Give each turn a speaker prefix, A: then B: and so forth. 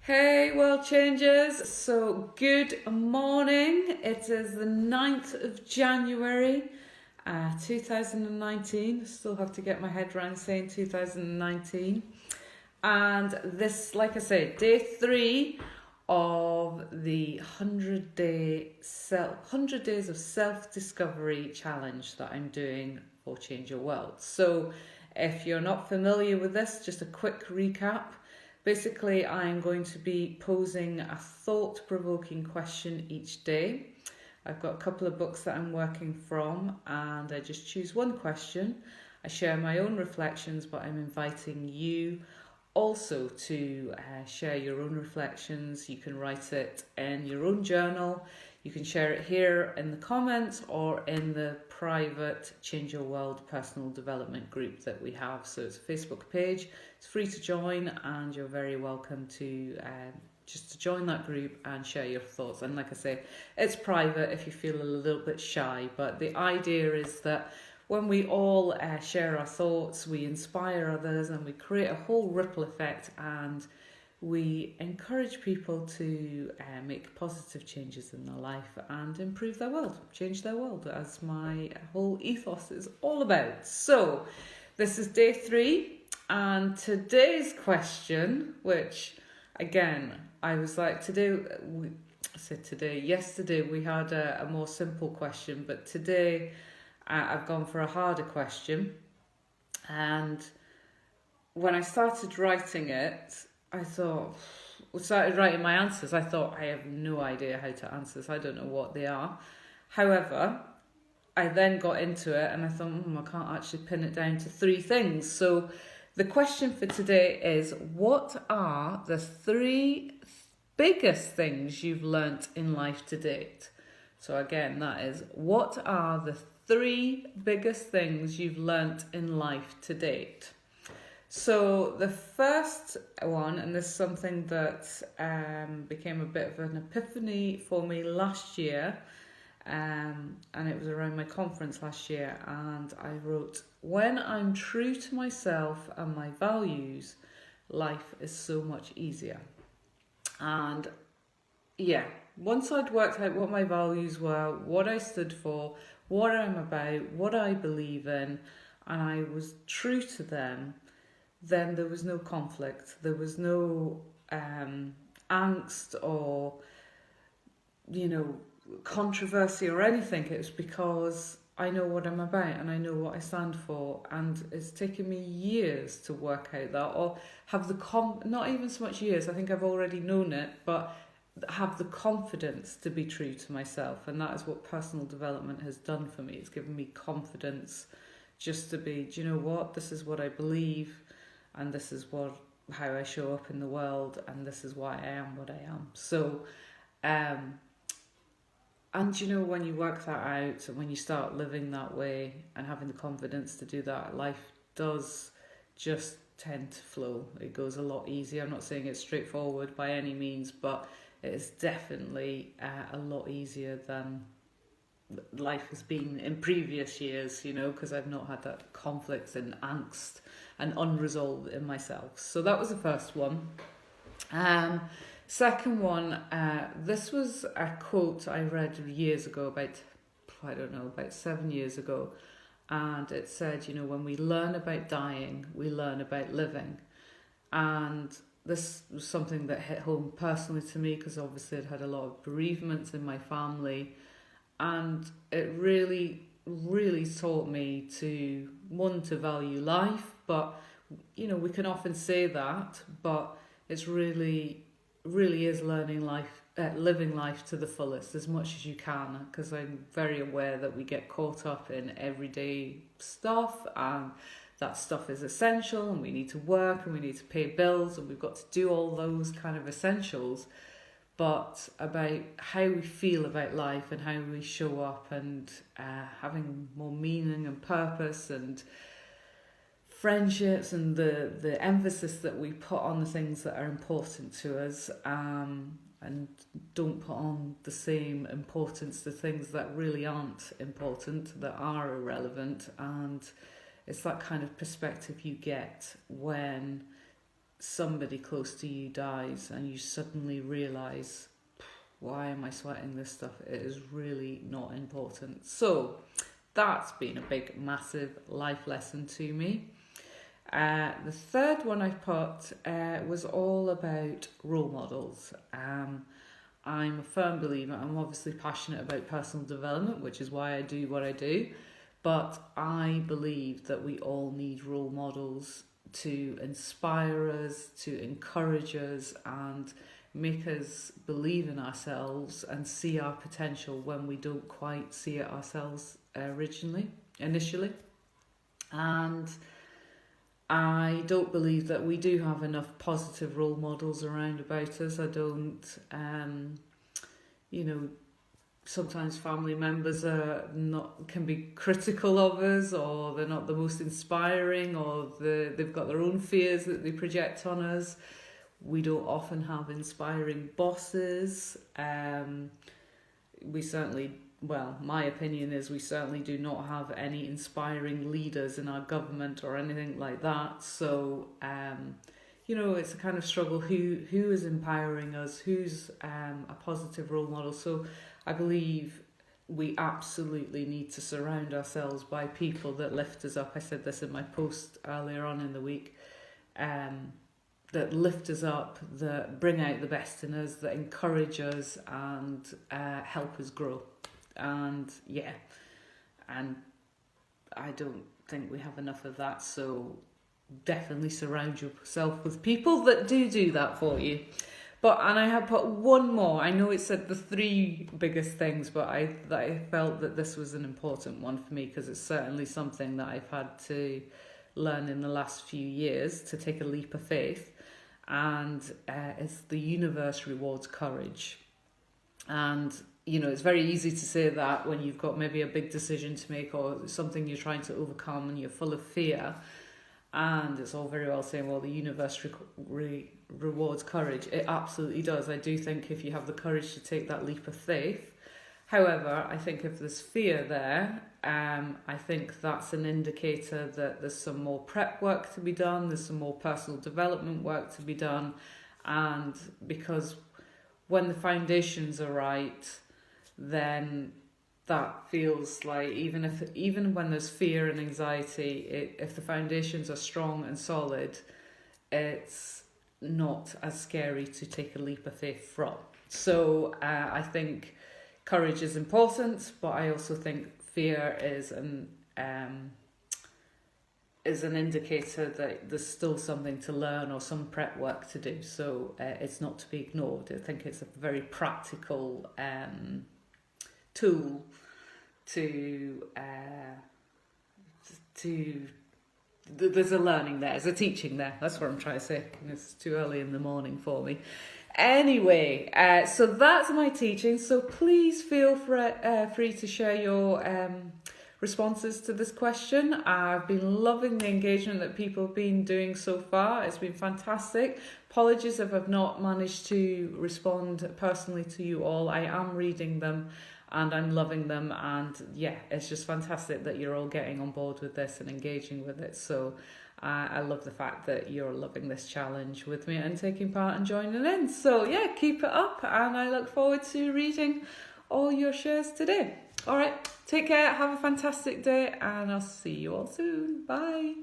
A: Hey world changers, so good morning. It is the 9th of January 2019. Still have to get my head around saying 2019. And this, like I say, day 3 of the 100 days of self-discovery challenge that I'm doing for Change Your World. So if you're not familiar with this, just a quick recap. Basically, I'm going to be posing a thought-provoking question each day. I've got a couple of books that I'm working from, and I just choose one question. I share my own reflections, but I'm inviting you also to share your own reflections. You can write it in your own journal. You can share it here in the comments or in the private Change Your World personal development group that we have. So it's a Facebook page. It's free to join, and you're very welcome to just to join that group and share your thoughts. And like I say, it's private if you feel a little bit shy, but the idea is that when we all share our thoughts, we inspire others and we create a whole ripple effect, and we encourage people to make positive changes in their life and improve their world, change their world, as my whole ethos is all about. So this is day 3, and today's question, which again, I was like, yesterday we had a more simple question, but today I've gone for a harder question. And when I started writing it, started writing my answers, I thought, I have no idea how to answer this. I don't know what they are. However, I then got into it and I thought, I can't actually pin it down to 3 things. So the question for today is, what are the 3 biggest things you've learnt in life to date? So again, that is, what are the 3 biggest things you've learnt in life to date? So the first one, and this is something that became a bit of an epiphany for me last year, and it was around my conference last year, and I wrote, when I'm true to myself and my values, life is so much easier. And yeah, once I'd worked out what my values were, what I stood for, what I'm about, what I believe in, and I was true to them, then there was no conflict, there was no angst or, controversy or anything. It was because I know what I'm about and I know what I stand for, and it's taken me years to work out that, or have not even so much years, I think I've already known it, but have the confidence to be true to myself. And that is what personal development has done for me. It's given me confidence just to be, do you know what, this is what I believe, and this is how I show up in the world, and this is why I am what I am. So and when you work that out and when you start living that way and having the confidence to do that, life does just tend to flow. It goes a lot easier. I'm not saying it's straightforward by any means, but it is definitely a lot easier than life has been in previous years, because I've not had that conflict and angst and unresolved in myself. So that was the first one. Second one, this was a quote I read years ago, about 7 years ago, and it said, when we learn about dying, we learn about living. And this was something that hit home personally to me, because obviously I'd had a lot of bereavements in my family, and it really, really taught me to value life. But we can often say that, but it's really is living life to the fullest as much as you can, because I'm very aware that we get caught up in everyday stuff, and that stuff is essential, and we need to work and we need to pay bills and we've got to do all those kind of essentials. But about how we feel about life and how we show up, and having more meaning and purpose and friendships, and the emphasis that we put on the things that are important to us, and don't put on the same importance to things that really aren't important, that are irrelevant. And it's that kind of perspective you get when somebody close to you dies and you suddenly realise, why am I sweating this stuff? It is really not important. So that's been a big, massive life lesson to me. The third one I put was all about role models. I'm a firm believer, I'm obviously passionate about personal development, which is why I do what I do, but I believe that we all need role models to inspire us, to encourage us, and make us believe in ourselves and see our potential when we don't quite see it ourselves initially. And I don't believe that we do have enough positive role models around about us. I don't, sometimes family members can be critical of us, or they're not the most inspiring, or they've got their own fears that they project on us. We don't often have inspiring bosses. My opinion is we certainly do not have any inspiring leaders in our government or anything like that. So, it's a kind of struggle. Who is empowering us? Who's a positive role model? So I believe we absolutely need to surround ourselves by people that lift us up. I said this in my post earlier on in the week. That lift us up, that bring out the best in us, that encourage us and help us grow. And I don't think we have enough of that, so definitely surround yourself with people that do that for you. And I have put one more. I know it said the 3 biggest things, but I felt that this was an important one for me, because it's certainly something that I've had to learn in the last few years, to take a leap of faith. And it's the universe rewards courage. And it's very easy to say that when you've got maybe a big decision to make, or something you're trying to overcome and you're full of fear. And it's all very well saying, well, the universe rewards courage. It absolutely does. I do think if you have the courage to take that leap of faith. However, I think if there's fear there, I think that's an indicator that there's some more prep work to be done, there's some more personal development work to be done. And because when the foundations are right, then that feels like, even when there's fear and anxiety, if the foundations are strong and solid, it's not as scary to take a leap of faith from. So I think courage is important, but I also think fear is an indicator that there's still something to learn or some prep work to do. So it's not to be ignored. I think it's a very practical tool to there's a learning there, there's a teaching there. That's what I'm trying to say. It's too early in the morning for me. Anyway, so that's my teaching. So please feel free to share your responses to this question. I've been loving the engagement that people have been doing so far. It's been fantastic. Apologies if I've not managed to respond personally to you all. I am reading them and I'm loving them, and it's just fantastic that you're all getting on board with this and engaging with it. So I love the fact that you're loving this challenge with me and taking part and joining in. So keep it up, and I look forward to reading all your shares today. All right, take care, have a fantastic day, and I'll see you all soon. Bye.